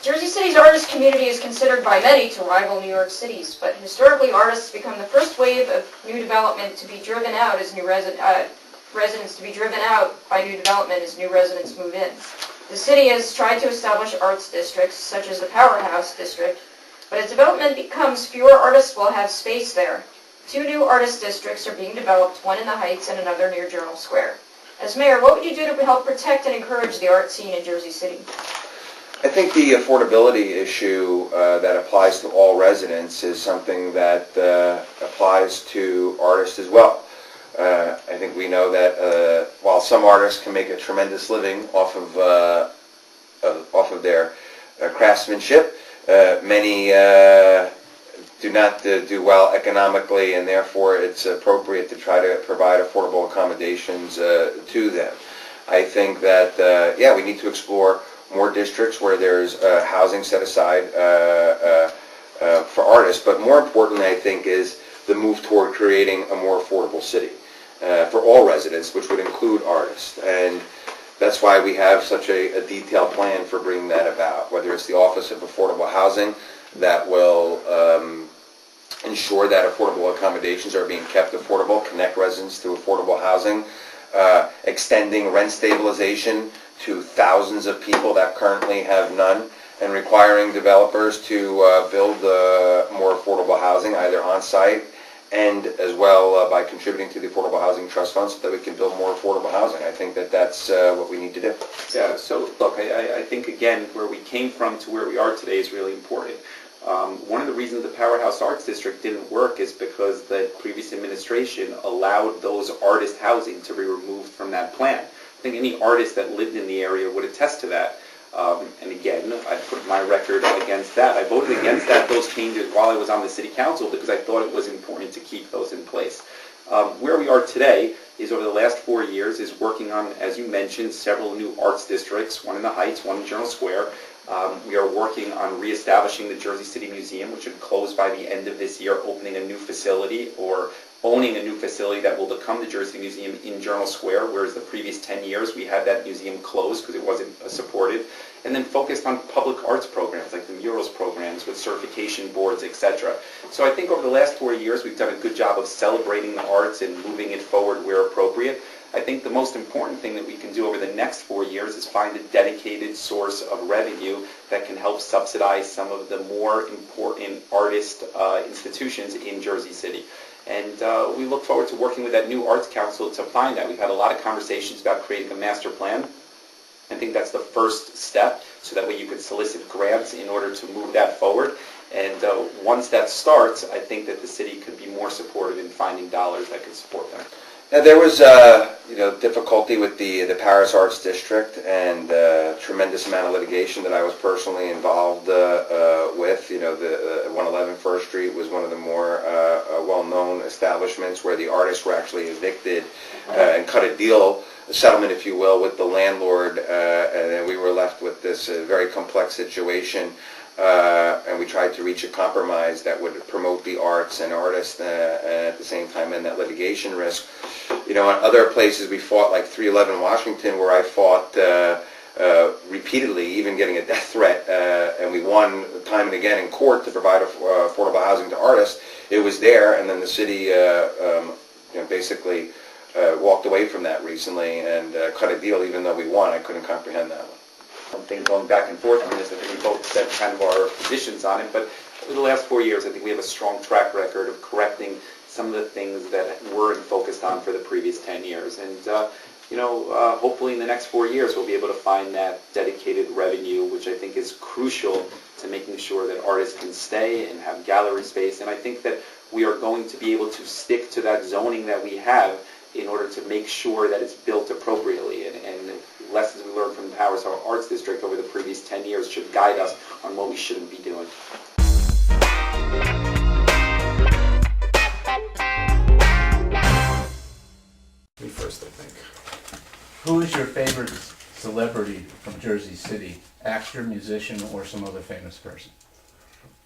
Jersey City's artist community is considered by many to rival New York City's, but historically artists become the first wave of new development to be driven out as residents to be driven out by new development as new residents move in. The city has tried to establish arts districts, such as the Powerhouse District, but as development becomes, fewer artists will have space there. 2 new artist districts are being developed, one in the Heights and another near Journal Square. As mayor, what would you do to help protect and encourage the art scene in Jersey City? I think the affordability issue that applies to all residents is something that applies to artists as well. I think we know that while some artists can make a tremendous living off of their craftsmanship, many do not do well economically, and therefore it's appropriate to try to provide affordable accommodations to them. I think that, yeah, we need to explore more districts where there's housing set aside for artists, but more importantly, I think, is the move toward creating a more affordable city for all residents, which would include artists. And that's why we have such a detailed plan for bringing that about, whether it's the Office of Affordable Housing that will ensure that affordable accommodations are being kept affordable, connect residents to affordable housing, extending rent stabilization to thousands of people that currently have none, and requiring developers to build more affordable housing, either on-site and as well by contributing to the Affordable Housing Trust Fund so that we can build more affordable housing. I think that that's what we need to do. Yeah, so look, I think again, where we came from to where we are today is really important. One of the reasons the Powerhouse Arts District didn't work is because the previous administration allowed those artist housing to be removed from that plan. I think any artist that lived in the area would attest to that. And again, I put my record against that. I voted against those changes while I was on the city council because I thought it was important to keep those in place. Where we are today is over the last 4 years is working on, as you mentioned, several new arts districts, one in the Heights, one in Journal Square. We are working on reestablishing the Jersey City Museum, which should close by the end of this year, opening a new facility or owning a new facility that will become the Jersey Museum in Journal Square, whereas the previous 10 years we had that museum closed because it wasn't supported, and then focused on public arts programs like the Murals programs with certification boards, etc. So I think over the last 4 years we've done a good job of celebrating the arts and moving it forward where appropriate. I think the most important thing that we can do over the next 4 years is find a dedicated source of revenue that can help subsidize some of the more important artist institutions in Jersey City. And we look forward to working with that new Arts Council to find that. We've had a lot of conversations about creating a master plan. I think that's the first step, so that way you can solicit grants in order to move that forward. And once that starts, I think that the city could be more supportive in finding dollars that could support them. Now, there was difficulty with the Paris Arts District and tremendous amount of litigation that I was personally involved with. The 111 First Street was one of the more well-known establishments where the artists were actually evicted and cut a deal, a settlement, if you will, with the landlord, and then we were left with this very complex situation. And we tried to reach a compromise that would promote the arts and artists at the same time end that litigation risk. In other places we fought, like 311 Washington, where I fought repeatedly, even getting a death threat, and we won time and again in court to provide affordable housing to artists. It was there, and then the city basically walked away from that recently and cut a deal even though we won. I couldn't comprehend that one. Something going back and forth on this. I think we both said kind of our positions on it, but over the last 4 years I think we have a strong track record of correcting some of the things that weren't focused on for the previous 10 years. And hopefully in the next 4 years we'll be able to find that dedicated revenue, which I think is crucial to making sure that artists can stay and have gallery space. And I think that we are going to be able to stick to that zoning that we have in order to make sure that it's built appropriately. And lessons we learned from the Powers Arts District over the previous 10 years should guide us on what we shouldn't be doing. Me first, I think. Who is your favorite celebrity from Jersey City? Actor, musician, or some other famous person?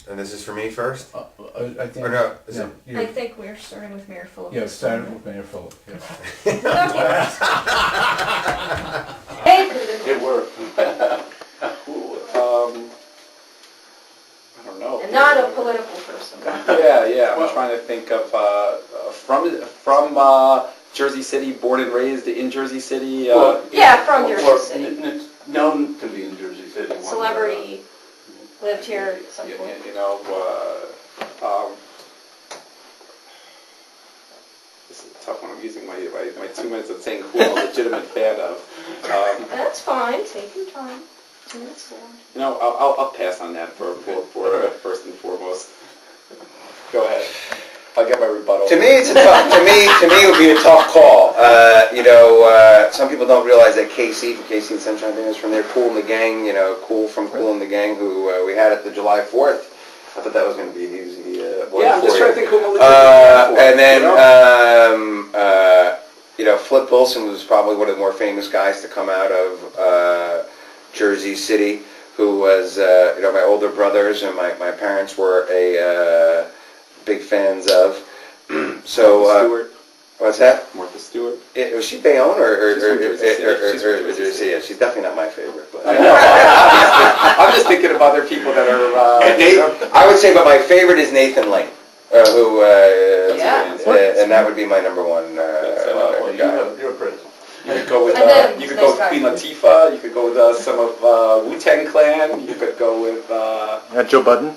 And this is for me first? I think. Or no? Is Yeah, it? I think we're starting with Mayor Phillips. Yeah, starting with Mayor Phillips. Yes. It worked. trying to think of from Jersey City, born and raised in Jersey City. Yeah, from Jersey City. It's known to be in Jersey City. Celebrity lived here at some point. This is a tough one. I'm using my 2 minutes of saying who I'm a legitimate fan of. That's fine. Take your time. 2 minutes long. I'll pass on that for first and foremost. Go ahead. I'll get my rebuttal. To me, it's a tough. To me, it would be a tough call. Some people don't realize that Casey and Sunshine Band is from there. Cool and the Gang. Cool from Cool and the Gang, who we had at the July 4th. I thought that was going to be an easy one. Yeah, I'm just trying to think who I'm and then, Flip Wilson was probably one of the more famous guys to come out of Jersey City, who was, my older brothers and my parents were big fans of. So, Stewart. What's that? Martha Stewart. Was she Bayonne or She's from Jersey City? Yeah, she's definitely not my favorite. But. I'm just thinking of other people that are. I would say, but my favorite is Nathan Lane, who, and that would be my number one guy. You're a Prince. You could go with Nice guy. Queen Latifah. You could go with some of Wu-Tang Clan. You could go with Joe Budden?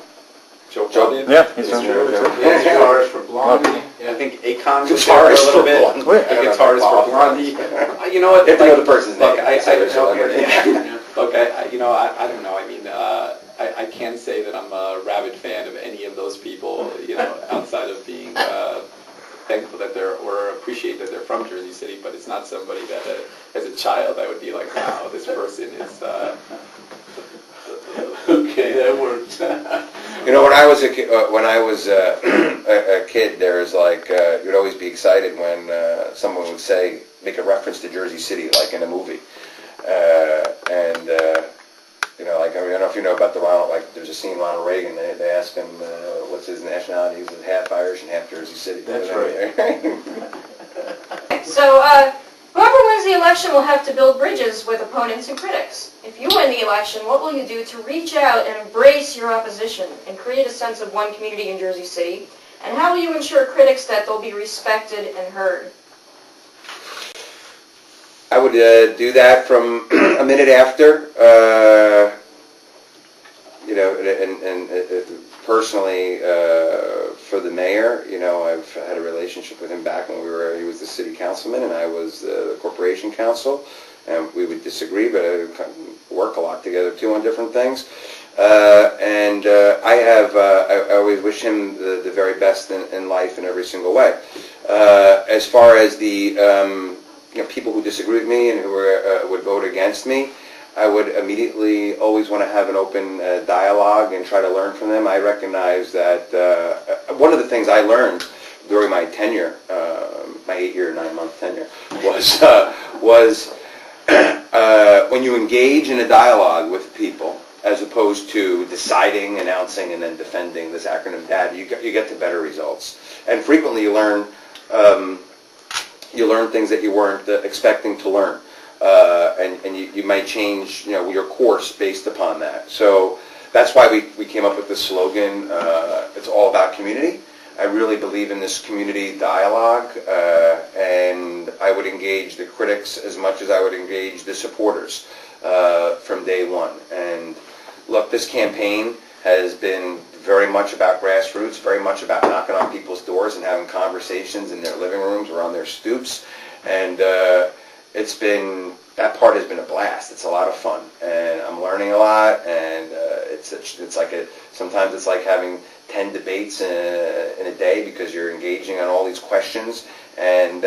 Joe Budden. Yeah, he's It's on true. there. Guitarist for Blondie. I think Akon's guitarist a little bit. Blondie. A guitarist for Blondie. You know what? You have to know the person's name. Look, I don't know. I mean, I can't say that I'm a rabid fan of any of those people. Outside of being thankful that or appreciate that they're from Jersey City, but it's not somebody that, as a child, I would be like, wow, this person is. Okay, that works. When I was a kid, there was you'd always be excited when someone would make a reference to Jersey City, like in a movie, I don't know if you know about there's a scene Ronald Reagan. They ask him what's his nationality. He's half Irish and half Jersey City. That's right. So, whoever wins the election will have to build bridges with opponents and critics. If you win the election, what will you do to reach out and embrace your opposition and create a sense of one community in Jersey City? And how will you ensure critics that they'll be respected and heard? I would do that from a minute after, personally, for the mayor, I've had a relationship with him back when he was the city councilman and I was the corporation council, and we would disagree, but work a lot together too on different things. I always wish him the very best in life in every single way. As far as the people who disagree with me and who would vote against me, I would immediately always want to have an open dialogue and try to learn from them. I recognize that one of the things I learned during my tenure, my 8-year, 9-month tenure, was when you engage in a dialogue with people, as opposed to deciding, announcing, and then defending this acronym DAD, you get to better results. And frequently you learn things that you weren't expecting to learn. And you might change, your course based upon that. So that's why we came up with this slogan, it's all about community. I really believe in this community dialogue, and I would engage the critics as much as I would engage the supporters from day one. And look, this campaign has been very much about grassroots, very much about knocking on people's doors and having conversations in their living rooms or on their stoops. And that part has been a blast. It's a lot of fun, and I'm learning a lot. And sometimes it's like having 10 debates in a day because you're engaging on all these questions. And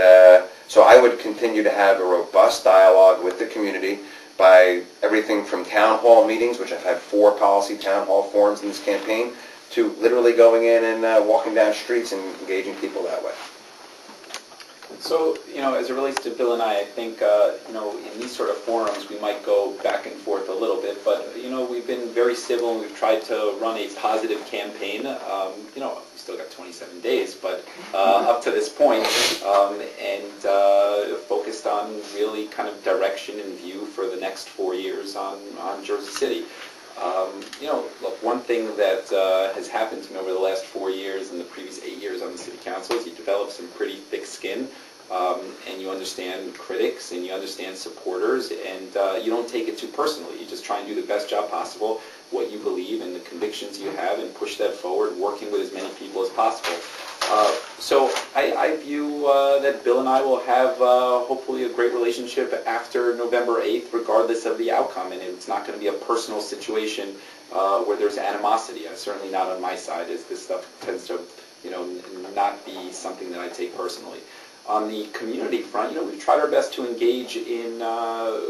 so I would continue to have a robust dialogue with the community by everything from town hall meetings, which I've had 4 policy town hall forums in this campaign, to literally going in and walking down streets and engaging people that way. So, as it relates to Bill and I think, in these sort of forums, we might go back and forth a little bit, but, we've been very civil and we've tried to run a positive campaign. We still got 27 days, but up to this point, and focused on really kind of direction and view for the next 4 years on Jersey City. Look, one thing that has happened to me over the last 4 years and the previous 8 years on the city council is you develop some pretty thick skin, and you understand critics and you understand supporters, and you don't take it too personally. You just try and do the best job possible, what you believe and the convictions you have, and push that forward, working with as many people as possible. So I view that Bill and I will have hopefully a great relationship after November 8th, regardless of the outcome. And it's not going to be a personal situation where there's animosity. Certainly not on my side, as this stuff tends to, not be something that I take personally. On the community front, we've tried our best to engage in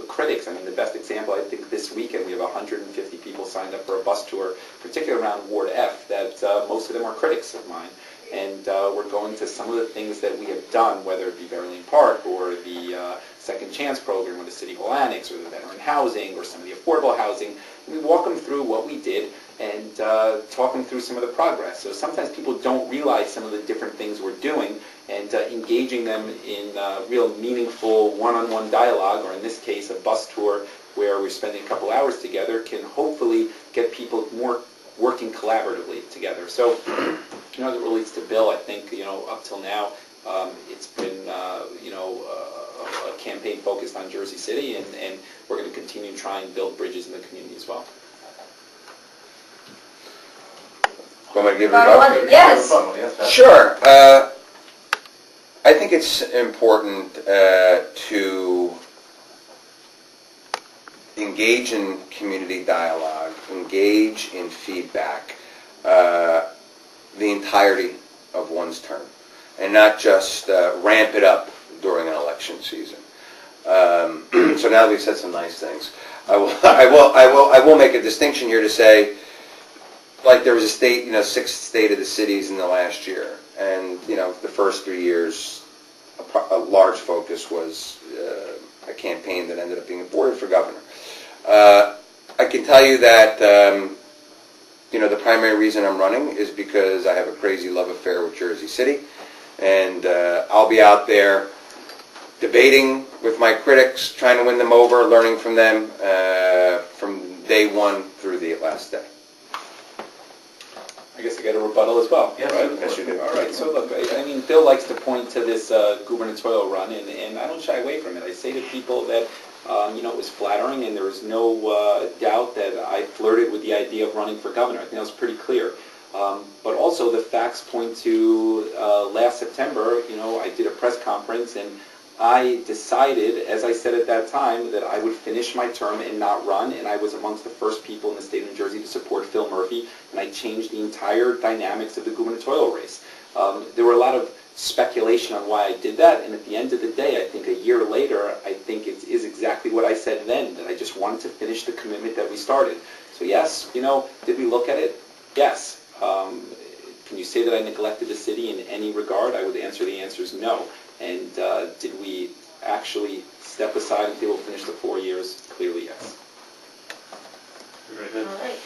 critics. I mean, the best example, I think this weekend we have 150 people signed up for a bus tour, particularly around Ward F, that most of them are critics of mine. And we're going to some of the things that we have done, whether it be Berlin Park or the Second Chance program or the City Hall Annex or the veteran housing or some of the affordable housing. And we walk them through what we did and talk them through some of the progress. So sometimes people don't realize some of the different things we're doing, and engaging them in real meaningful one-on-one dialogue, or in this case a bus tour where we're spending a couple hours together, can hopefully get people more working collaboratively together. So, as it relates to Bill, I think, up till now, it's been, a campaign focused on Jersey City, and we're going to continue to try and build bridges in the community as well. Want me to give it a go? Yes. Sure. I think it's important to engage in community dialogue, engage in feedback the entirety of one's term, and not just ramp it up during an election season. So now that we've said some nice things, I will make a distinction here to say, like, there was a sixth state of the cities in the last year, and the first 3 years, a large focus was a campaign that ended up being aborted for governor. I can tell you that the primary reason I'm running is because I have a crazy love affair with Jersey City, and I'll be out there debating with my critics, trying to win them over, learning from them from day one through the last day. I guess I got a rebuttal as well. Yes, right? Yes, you do. All right, so look, I mean, Bill likes to point to this gubernatorial run, and I don't shy away from it. I say to people that, it was flattering, and there was no doubt that I flirted with the idea of running for governor. I think that was pretty clear. But also the facts point to last September, I did a press conference, and I decided, as I said at that time, that I would finish my term and not run, and I was amongst the first people in the state of New Jersey to support Phil Murphy, and I changed the entire dynamics of the gubernatorial race. There were a lot of speculation on why I did that, and at the end of the day, I think a year later, I think it is exactly what I said then, that I just wanted to finish the commitment that we started. So yes, did we look at it? Yes. Can you say that I neglected the city in any regard? I would answer the answer is no. And did we actually step aside until we finish the 4 years? Clearly, yes. All right.